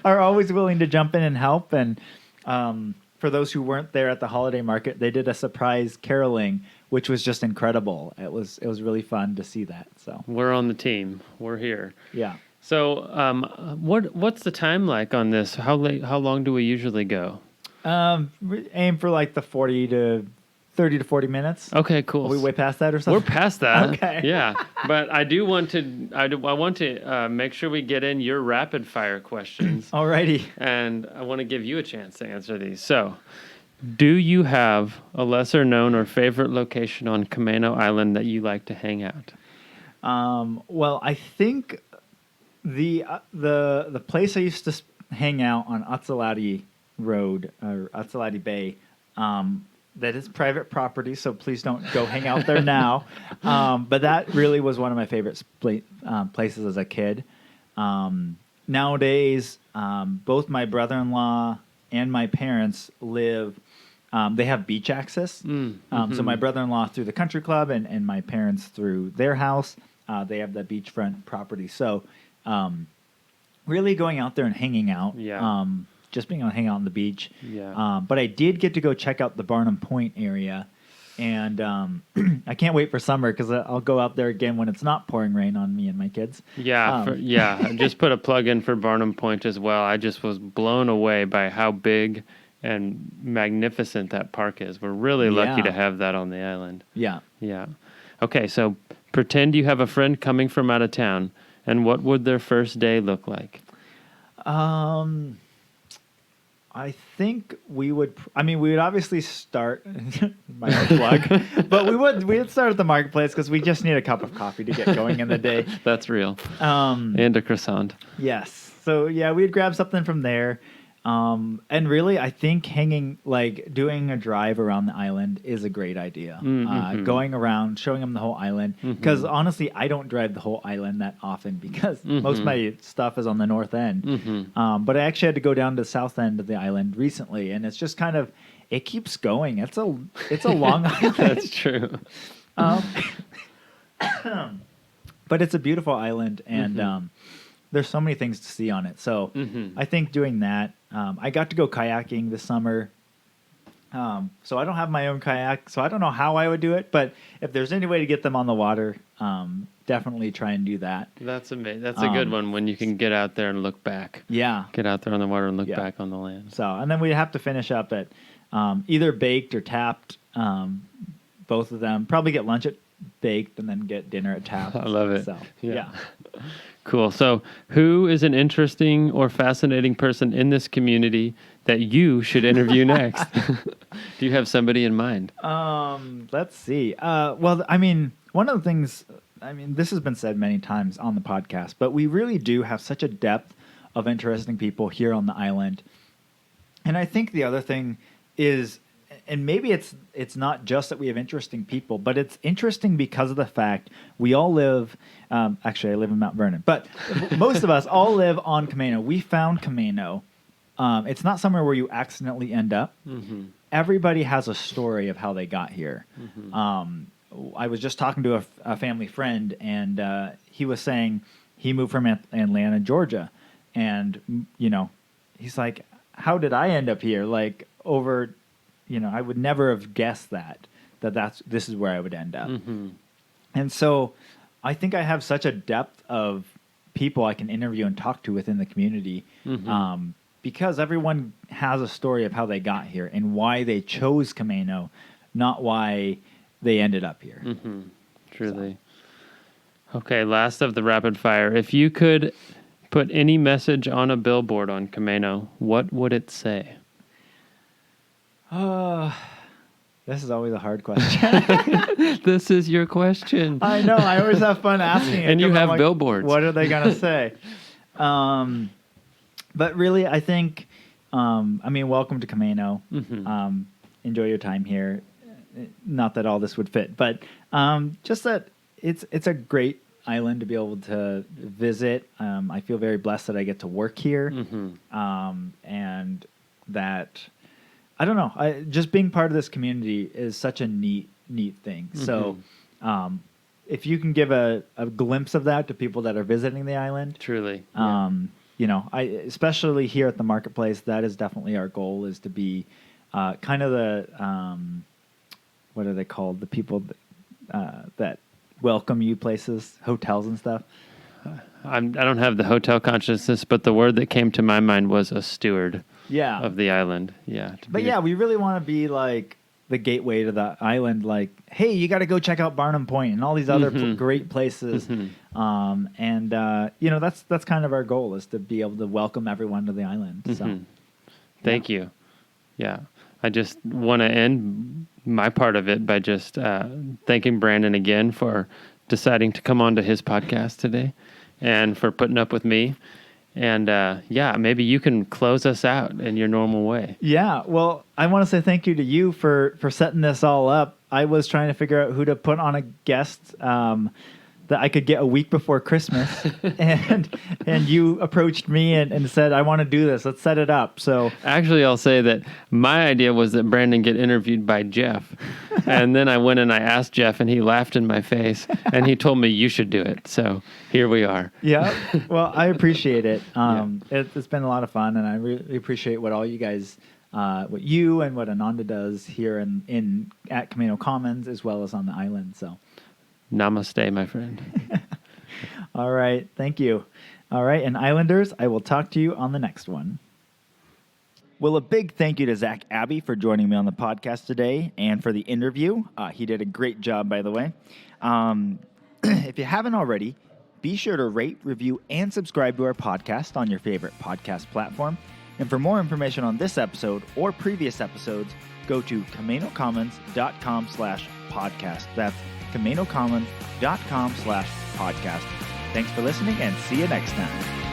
are always willing to jump in and help. And for those who weren't there at the holiday market, they did a surprise caroling, which was just incredible. It was really fun to see that. So We're on the team. We're here. yeah. So what's the time like on this? How long do we usually go? We aim for like the 30 to 40 minutes. Okay, cool. Are we way past that or something? We're past that. Okay. Yeah, but I want to make sure we get in your rapid fire questions. Alrighty. And I want to give you a chance to answer these. So, do you have a lesser known or favorite location on Camano Island that you like to hang out? Well, I think the place I used to hang out on Atsalati Road or Atsalati Bay, that is private property, so please don't go hang out there now. But that really was one of my favorite places as a kid. Nowadays, both my brother-in-law and my parents live. They have beach access. So my brother-in-law through the country club and my parents through their house. They have the beachfront property. So really going out there and hanging out. Yeah. Just being able to hang out on the beach. Yeah. But I did get to go check out the Barnum Point area. And I can't wait for summer because I'll go out there again when it's not pouring rain on me and my kids. Yeah, I just put a plug in for Barnum Point as well. I just was blown away by how big and magnificent that park is. We're really lucky to have that on the island. Yeah. Yeah. Okay, so pretend you have a friend coming from out of town, and what would their first day look like? I think we would. We would obviously start my own plug, but we'd start at the marketplace because we just need a cup of coffee to get going in the day. That's real. And a croissant. Yes. So yeah, we'd grab something from there. And really, I think doing a drive around the island is a great idea. Going around, showing them the whole island. Because honestly, I don't drive the whole island that often because most of my stuff is on the north end. But I actually had to go down to the south end of the island recently, and it's just kind of, it keeps going. It's a long island. That's true. But it's a beautiful island, and there's so many things to see on it. So I think doing that. I got to go kayaking this summer. So I don't have my own kayak, so I don't know how I would do it. But if there's any way to get them on the water, definitely try and do that. That's amazing. That's a good one when you can get out there and look back. Yeah. Get out there on the water and look back on the land. So, and then we have to finish up at either baked or tapped, both of them. Probably get lunch at baked and then get dinner at tapped. I love it. So, yeah. Cool. So, who is an interesting or fascinating person in this community that you should interview next? Do you have somebody in mind? Let's see. Well, one of the things, this has been said many times on the podcast, but we really do have such a depth of interesting people here on the island. And I think the other thing is, and maybe it's not just that we have interesting people, but it's interesting because of the fact we all live. Actually, I live in Mount Vernon, but most of us all live on Camano. We found Camano. It's not somewhere where you accidentally end up. Everybody has a story of how they got here. I was just talking to a family friend, and he was saying he moved from Atlanta, Georgia, and he's like, "How did I end up here?" Like over. I would never have guessed this is where I would end up. And so I think I have such a depth of people I can interview and talk to within the community because everyone has a story of how they got here and why they chose Camano, not why they ended up here. Truly. So. Okay, last of the rapid fire. If you could put any message on a billboard on Camano, what would it say? This is always a hard question. This is your question. I know. I always have fun asking it. And you have billboards. What are they going to say? But really, I think welcome to Camano. Mm-hmm. Enjoy your time here. Not that all this would fit, but just that it's a great island to be able to visit. I feel very blessed that I get to work here, and that I don't know. Just being part of this community is such a neat thing. So, if you can give a glimpse of that to people that are visiting the island, Truly, especially here at the marketplace, that is definitely our goal, is to be kind of the what are they called? The people that welcome you places, hotels and stuff. I don't have the hotel consciousness, but the word that came to my mind was a steward. Yeah. Of the island. Yeah. But we really want to be like the gateway to the island. Like, hey, you got to go check out Barnum Point and all these other great places. And that's kind of our goal, is to be able to welcome everyone to the island. So, Thank you. Yeah. I just want to end my part of it by just thanking Brandon again for deciding to come on to his podcast today and for putting up with me. And maybe you can close us out in your normal way. Yeah, well, I want to say thank you to you for setting this all up. I was trying to figure out who to put on a guest that I could get a week before Christmas, and you approached me and said, I want to do this. Let's set it up. So actually, I'll say that my idea was that Brandon get interviewed by Jeff. And then I went and I asked Jeff, and he laughed in my face, and he told me you should do it. So here we are. Yeah. Well, I appreciate it. It's been a lot of fun, and I really appreciate what all you guys, what you and what Ananda does here at Camano Commons, as well as on the island. So namaste, my friend. All right. Thank you. All right. And Islanders, I will talk to you on the next one. Well, a big thank you to Zach Abbey for joining me on the podcast today and for the interview. He did a great job, by the way. If you haven't already, be sure to rate, review, and subscribe to our podcast on your favorite podcast platform. And for more information on this episode or previous episodes, go to camanocommons.com/podcast. That's camanocommons.com/podcast. Thanks for listening, and see you next time.